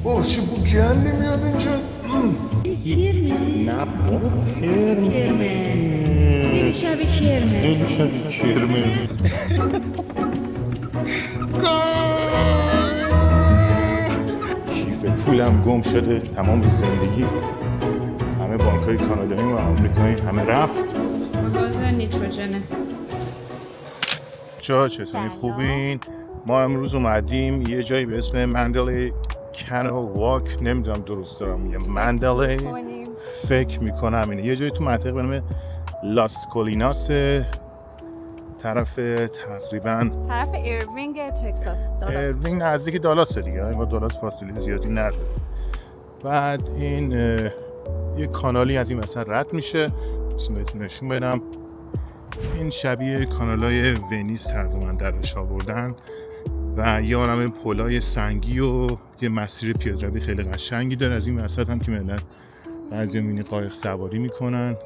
اوه چه بو گندی میاد اینجا. نه بابا کرمه خیلی شبیه کرمه. خیلی شبیه کرمه. کیف پولم گم شده تمام زندگی. همه بانک‌های کانادایی و آمریکایی همه رفت. باز نیتروژنه. چطوری خوبین؟ ما امروز اومدیم یه جایی به اسم مندلی کانال واک، نمیدونم درست دارم میگم مندلی، فکر میکنم اینه. یه جایی تو منطقه به نام لاس کولیناس، طرف ایروینگ تگزاس. ایروینگ نزدیک دالاسه دیگه، با دالاس فاصله زیادی نداره. بعد این یه کانالی از این وسط رد میشه، بهتون نشون بدم. این شبیه کانالای ونیز تقریبا درش آوردن و یه عالمه پلای سنگی و یه مسیر پیاده‌روی خیلی قشنگی داره. از این وسط هم که مثلا بعضی مینی قایق سواری میکنن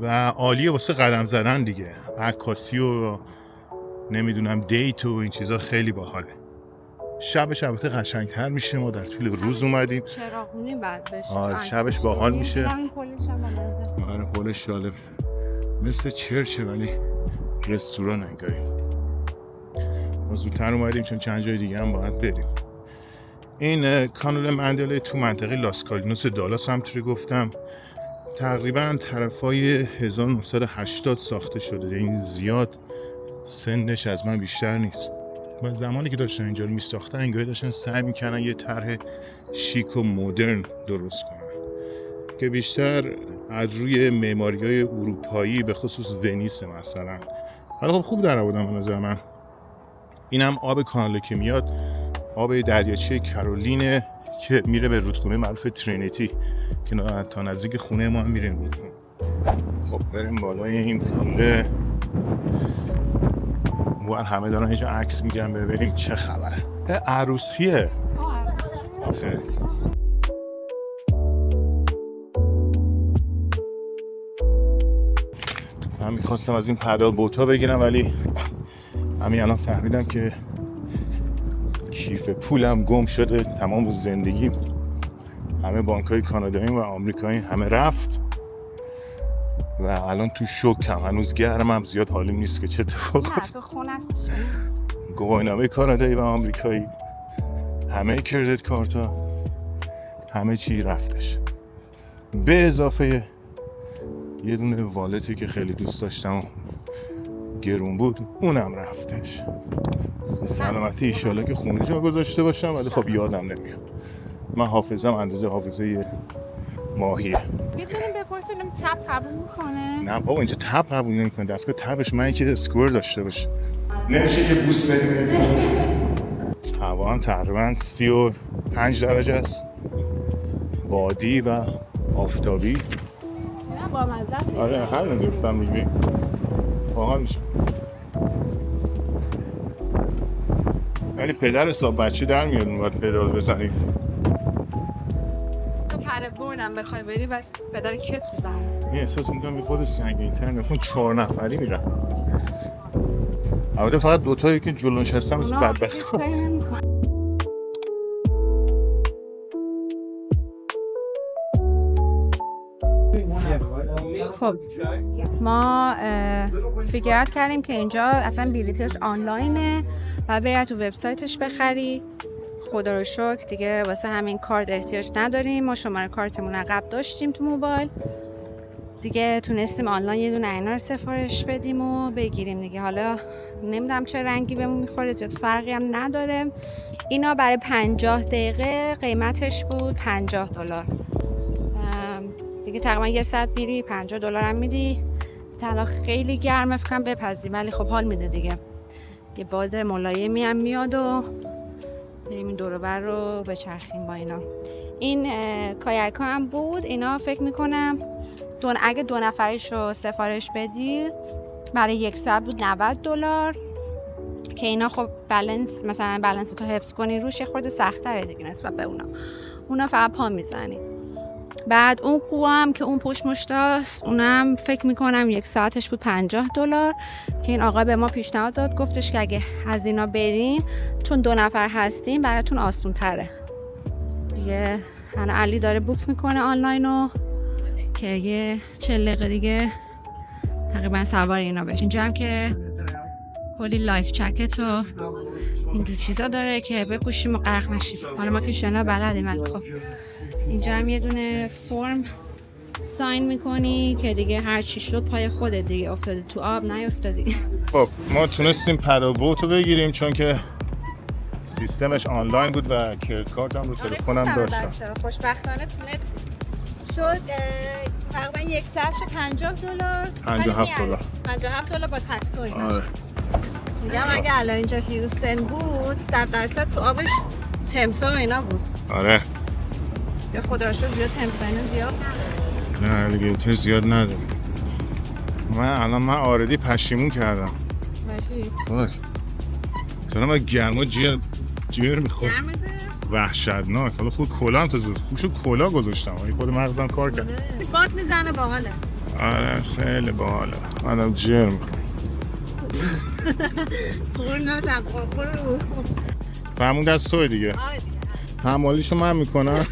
و عالیه واسه قدم زدن دیگه، عکاسی و نمیدونم دیت و این چیزا خیلی باحاله. شبش البته قشنگتر میشه، ما در طول روز اومدیم. چراغونی بعد بشه. آره شبش باحال میشه. همین پلش هم بالاست. آره پلش جالب، مثل چرچه ولی رستوران انگاری. ما زودتر اومدیم چون چند جای دیگه هم باید بریم. این کانال مندلی تو منطقه لاس کولیناس دالاس همونطوری گفتم تقریبا طرفای 1980 ساخته شده. این زیاد سنش از من بیشتر نیست. و زمانی که داشتن اینجا رو میساختن انگاری داشتن سعی میکنن یه طرح شیک و مدرن درست کنن که بیشتر از روی معماری‌های اروپایی به خصوص ونیس مثلا. حالا خب خوب در آوردن به نظر من. اینم آب کانال که میاد آب دریاچه کرولینه که میره به رودخونه معروف ترینیتی که تا نزدیک خونه ما هم میره رودخونه. خب بریم بالای این پله. وان همه دارن اینجا عکس میگیرن ببینیم چه خبره. عروسیه. آخه من میخواستم از این پدال بوتا بگیرم ولی همین الان فهمیدم که کیف پولم گم شده تمام زندگی. همه بانک‌های کانادایی و آمریکایی همه رفت و الان تو شوکم. هنوز گرمم، زیاد حالیم نیست که چه اتفاقی افتاد. گواهینامه کانادایی و آمریکایی، همه کردیت کارتا، همه چی رفتش، به اضافه یه دونه والتی که خیلی دوست داشتم و گرون بود اونم رفتش. به سلامتی ایشالا که خونه جا گذاشته باشم، ولی خب یادم نمیاد. من حافظم اندازه حافظه ماهیه. میتونیم بپرسیم تب قبول میکنه؟ نه بابا اینجا تب قبول نمیکنه. دستگاه تبش من که اسکور داشته باشه. نمیشه که بوس بدیم. هوا هم تقریبا 35 درجه است، بادی و آفتابی. نه با مزه. آره همین گفتم میگی باحال میشه. ولی پدر حساب بچه در میاد اون باید پدال بزنید. تو پره بردم بخوای بری و پدر کت بزن. این احساس میکنم یه خود سنگین‌تر میخوام 4 نفری میرن. البته فقط دوتایی که جلو نشستم مثل بدبخت. خب ما فیگرات کردیم که اینجا اصلا بلیتش آنلاینه و بری تو وبسایتش بخری. خدا رو شکر دیگه واسه همین کارت احتیاج نداریم. ما شماره کارتمون عقب داشتیم تو موبایل دیگه، تونستیم آنلاین یه دونه اینا رو سفارش بدیم و بگیریم دیگه. حالا نمیدونم چه رنگی بهمون میخوره، زیاد فرقی هم نداره. اینا برای 50 دقیقه قیمتش بود $50 دیگه، تقریبا یه ساعت میری $50 هم میدی. حالا خیلی گرمه فکرم بپزی ولی خب حال میده دیگه. یه باد ملایمی هم میاد و بریم این دور و بر رو بچرخیم با اینا. این کایاک هم بود. اینا فکر میکنم اگه 2 نفریش رو سفارش بدی برای 1 ساعت بود $90 که اینا خب بالانس تو حفظ کنی روش یه خورده سخت‌تره دیگه نسبت به اونا فقط پا میزنی. بعد اون قوه هم که اون پشت مشتاست اونم فکر میکنم 1 ساعتش بود $50 که این آقا به ما پیشنهاد داد، گفتش که اگه از اینا برین چون 2 نفر هستین براتون آسون تره دیگه. الان علی داره بوک میکنه آنلاینو که یه 40 دقیقه دیگه تقریبا سوار اینا بشیم. اینجا هم که کلی لایف جکت و اینجور چیزا داره که بپوشیم و غرق نشیم. حالا ما که شنا بلدیم ولی خب اینجا هم یه دونه فرم ساین میکنی که دیگه هر چی شد پای خودت دیگه، افتادی تو آب نیافتادی. خب ما تونستیم پدل بوت رو بگیریم چون که سیستمش آنلاین بود و کریدیت کارت هم رو تلفنم داشتم. خوشبختانه تونستیم. شد تقریبا 1 ساعت شد $50. $57 با تکس و اینا. میگم اگه الان اینجا هیوستن بود 100% تو آبش تمسا و اینا بود. آره. یا خدا رو شکر زیاد تمسا اینا زیاد نداره. نه الیگیتر زیاد نداره. من آردی پشیمون کردم. ماشی. فاک. چرا من گرما جیر میخورد. گرمه؟ وحشتناک. حالا خود کلام تازه خوشو کلا گذاشتم. خود مغزم کار کرد. باد میزنه باحاله. آره خیلی باحاله. منم جیر میخورم. فرمون دست توی دیگه. حمالیشو من میکنم. من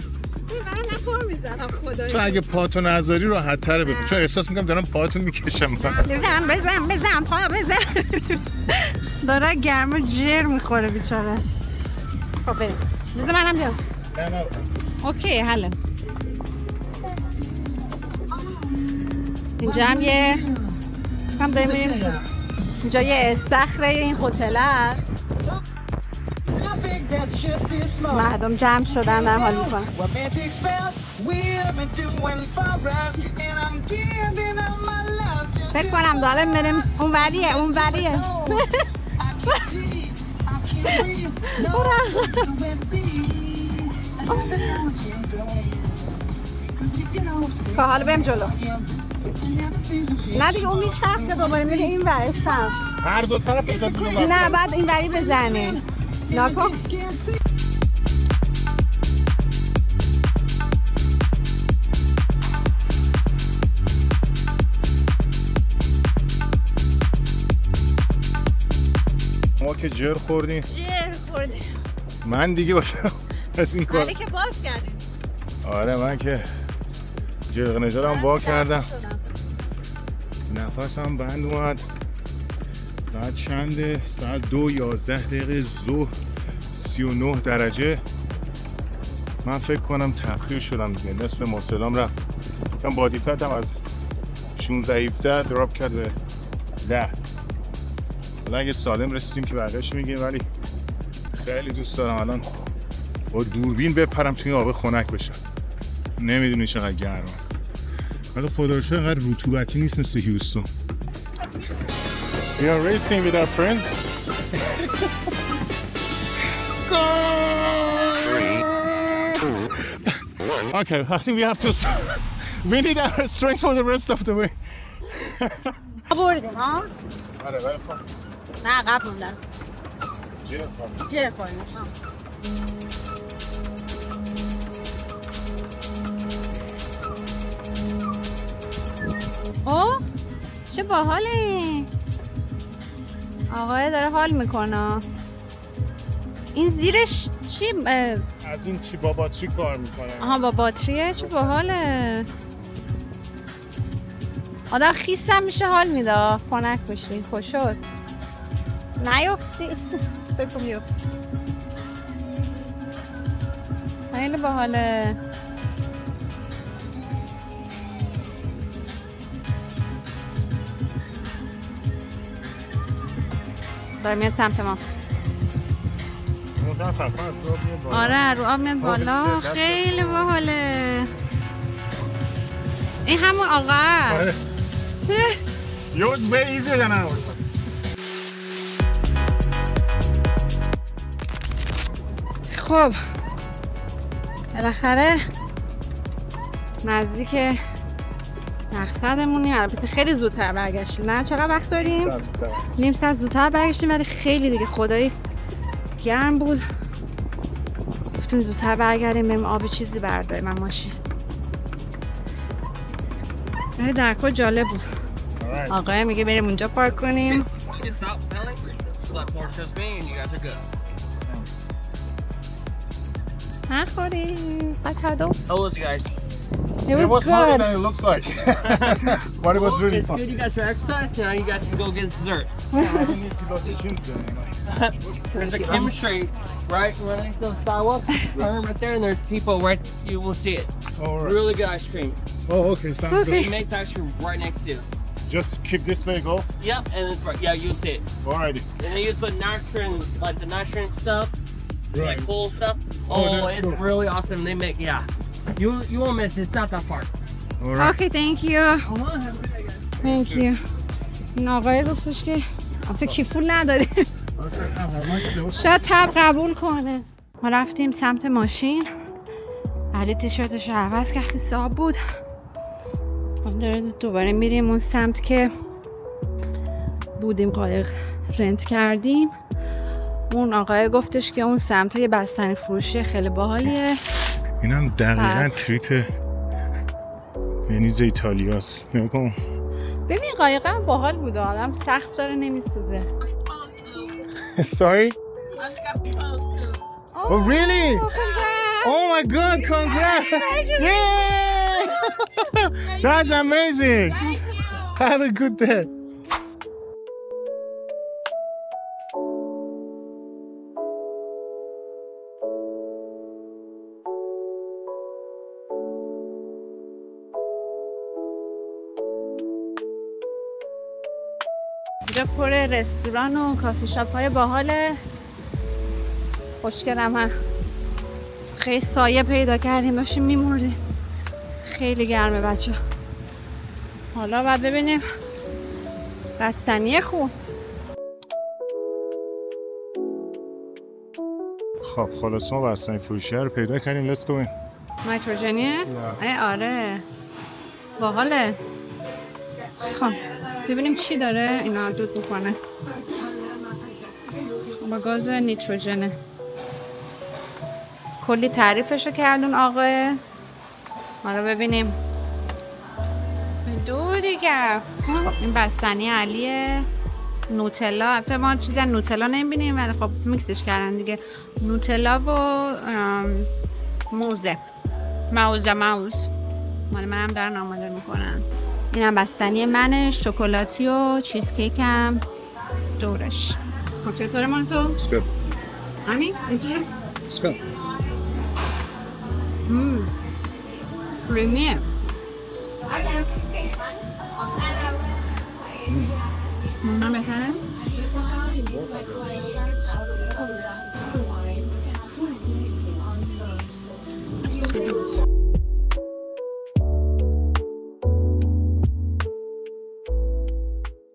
نخور میزنم خدایی. تو اگه پاتو نذاری راحت تره بکن، چون احساس میکنم دارم پاتو میکشم. بزن پا بزن. داره گرما جر میخوره بیچاره. خب بریم. بزن منم بیام. نه اوکی حله. اینجا هم هم داریم میریم اینجا یه استخره این هتل هست. مردم جمع شدن در حال میکنن. فکر کنم دارم بریم اون وریه که حالا بریم جلو. نه دیگه اون میچرخه دوباره میره این ورشتم. هر دو طرف بزن. نه بعد این وری بزنه. ناکن. ما که جر خوردیم. من دیگه باشم از این کار. ولی که باز کردیم. آره من که جرق نجارم وا کردم. نفسم بند اومد. ساعت چنده؟ ساعت 2:11 ظهر 39 درجه. من فکر کنم تأخیر شدم دیگه. نصف ماسلام رفت. من بادی فتم از 16-17 دراپ کرد به 10. حالا اگه سالم رسیدیم که بقیه‌اش میگیم، ولی خیلی دوست دارم الان با دوربین بپرم توی آب خنک بشم. نمیدونی چقدر گرمه. ولی خدا رو شکر اینقدر رطوبتی نیست مثل هیوستون. We are racing with our friends. Go! 3, 2, 1. Okay, I think we have to. We need our strength for the rest of the way. بردیم ها؟ آره ولی خب. نه عقب موندن. جر خوردیم. اوه چه باحاله. آقای داره حال میکنه. این زیرش چی؟ از این چی با باتری کار میکنه؟ آها با باتریه. چه باحاله. آدم خیسم میشه حال میده. خنک بشی. خوش شد. نیافتی. بکن بیفت. خیلی باحاله. داره میاد سمت ما. آره رو آب میاد بالا. خیلی باحاله. این همون آقا. Yours way easier than ours. خب بالاخره نزدیک مقصدمونیم. البته خیلی زودتر برگشتیم. نه چقدر وقت داریم؟ نیم ساعت زودتر برگشتیم، ولی خیلی دیگه خدایی گرم بود. گفتیم زودتر برگردیم بریم آب چیزی برداریم. من ماشین ولی در کل جالب بود. آقای میگه بریم اونجا پارک کنیم. نخوریم. How was you guys? It was harder good. than it looks like. But it was really It's fun. good you guys are exercise. Now you guys can go get dessert. I don't need to go to the gym today. There's a chemistry right next to the sidewalk. Right there, and there's people right. You will see it. All right. Really good ice cream. Oh, okay. Sounds Okay. They make the ice cream right next to you. good. Just keep this way, go. Yep, and it's right. Yeah, you'll see it. Alrighty. And they use the nitrogen, like the nitrogen stuff, Right. like cool stuff. Oh, Oh, that's it's cool. really awesome. They make you won't miss it. It's not that far. All right. Okay, thank you. Thank you. این آقای گفتش که البته کیفون نداره. شاید تب قبول کنه. ما رفتیم سمت ماشین. علی تیشرتش رو عوض که خیلی آب بود. حالا دوباره میریم اون سمت که بودیم قایق رنت کردیم. اون آقای گفتش که اون سمت یه بستنی فروشی خیلی باحالیه. اینم دقیقاً تریپ ونیز ایتالیاست. نگاه کن. ببین قایق هم باحال بود. آدم سخت داره نمیسوزه. Sorry? Oh, really? congrats. Oh my God! Congrats! Yay! That's amazing. Have a good day. اینجا پر رستوران و کافی شاپ های باحاله. خوشگلم هم. خیلی سایه پیدا کردیم داشتیم میموردیم. خیلی گرمه بچه. حالا باید ببینیم بستنی خوب. خب خلاص ما بستنی فروشی رو پیدا کردیم. Let's go in. نایتروژنیه؟ آره باحاله. خب ببینیم چی داره اینا دود بکنه. با گاز نیتروژنه. کلی تعریفشو کردون آقای. حالا ببینیم. دو دیگه. این بستنی علیه. نوتلا. البته ما چیزی نوتلا نمیبینیم ولی خب میکسش کردن دیگه. نوتلا و موزه. موز. مال منم دارن آماده میکنن. اینم بستنی منه. شکلاتی و چیزکیک هم دورش. خب چطوره مال تو؟ It's good. همین؟ اینجوری؟ It's good. کریمیه. من بهتره؟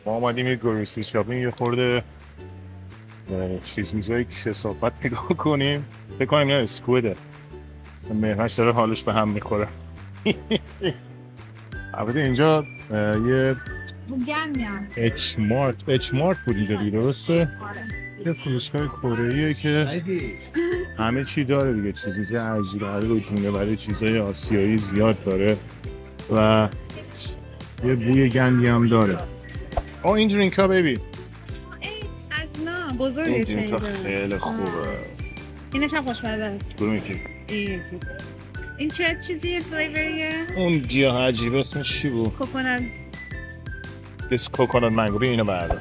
ما اومدیم یه گروسری شاپینگ یه خورده چیزای کثافت نگاه کنیم. فکر کنیم اینا اسکویده. مهمش داره حالش به هم میخوره. البته اینجا یه اچ مارت بود اینجا دیگه درسته؟ یه فروشگاه کره‌ایه که همه چی داره دیگه. چیزی که عجیب غریب جونه برای چیزای آسیایی زیاد داره و یه بوی گندی هم داره. این درینک ها بیبی. از نه بزرگشه این درینک ها خیلی خوبه. اینش هم خوشمزه. کدوم یکی؟ این چه چیزیه فلیوریه؟ اون گیاه عجیبه اسمش چی بود؟ کوکونات. دیس کوکونات منگو. بیا اینو بردار.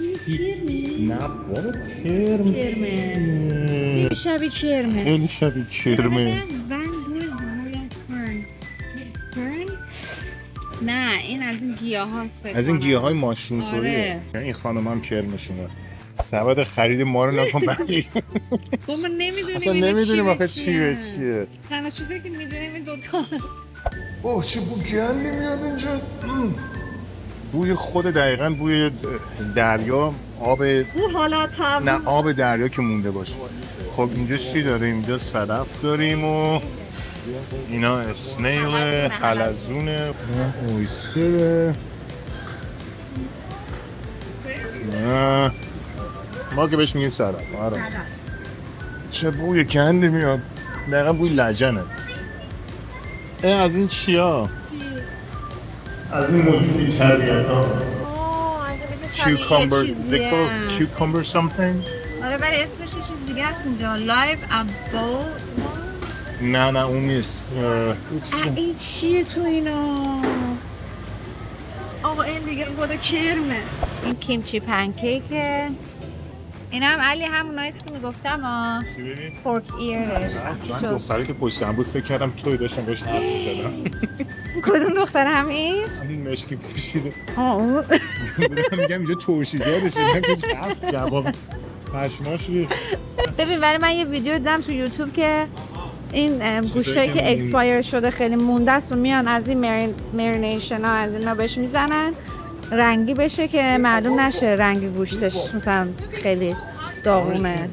نه بابا کرم. خیلی شبیه کرمه. خیلی شبیه کرمه. نه این از این گیاه هاست. از این گیاه های ماشروم طوریه. این خانم هم کرمشونه. سبد خرید ما رو نکن بقیه. ما نمیدونیم اصلا نمیدونیم آخه چیه. تنها چیزی که میدونیم این دوتا. اوه چه بو گندی میاد اینجا. بوی خود دقیقاً بوی دریا. آب حالت هم. نه آب دریا که مونده باشه. خب اینجا چی داریم؟ اینجا صدف داریم و اینا اسنیل، حلزونه، اویستره. نه ما که بهش میگیم صدف. آره چه بوی گندی میاد. دقیقا بوی لجنه. از این چیا؟ از این موجودی طبیعت ها cucumber they چیزیه. call cucumber something آره ولی اسمش یه چیز دیگه است اینجا لایف ابو. نه اون نیست این چیه تو اینا؟ آقا این دیگه خود کرمه. این کیمچی پنکیکه. این هم علی هموناییست که میگفتم چی ببین؟ پورک ایرش من دختری که پشت سرم بود فکر کردم توی داشتم باش حرف می‌زدم کدوم دختر همین؟ همین مشکی پوشیده او میگم اینجا ترشیدارشه من که حرف جواب پشماش ریخت. ببین ولی من یه ویدیو دیدم تو یوتیوب که این گوشتایی که اکسپایر شده خیلی مونده است و میان از این مرینیشن ها از اینا بهش میزنن رنگی بشه که معلوم نشه رنگ گوشتش مثلا خیلی داغونه.